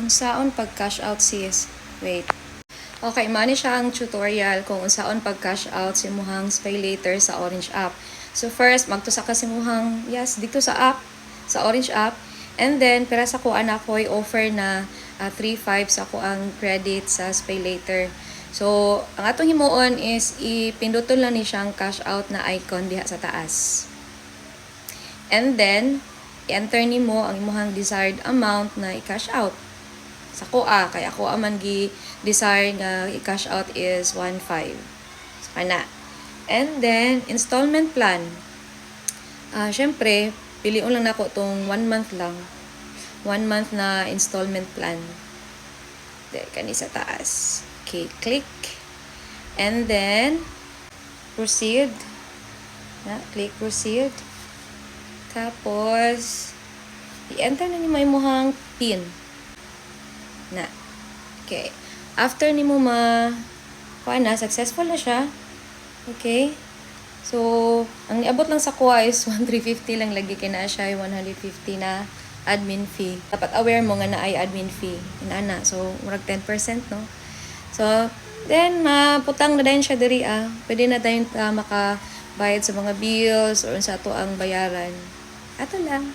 Unsaon pag cash out sis? Wait. Okay, mani siya ang tutorial kung unsaon pag cash out si muhang Spay Later sa Orange app. So first, magtusa ka si muhang dito sa app, sa Orange app. And then pera sa ko anak ko offer na 3.5 sa ko ang credit sa Spay Later. So ang atong himuon is ipinduton lang ni siyang cash out na icon diha sa taas. And then i-enter nimo ang imong desired amount na i-cash out. Sa kuha, kay ako man gi-desire nga i-cash out is 1.5. So, kana. And then, installment plan. Syempre, piliun lang nako tong 1 month lang. 1 month na installment plan. There, kani sa taas. Okay, click. And then, proceed. Click proceed. Tapos, i-enter na ni imong PIN. Na. Okay. After ni mo successful na siya. Okay. So, ang niabot lang sa kuha is 1,350 lang lagi kina siya 150 na admin fee. Dapat aware mo nga na ay admin fee. Inana. So, murag 10%, no? So, then, maputang na din siya diri Pwede na tayong makabayad sa mga bills or sa ato ang bayaran. Ato lang.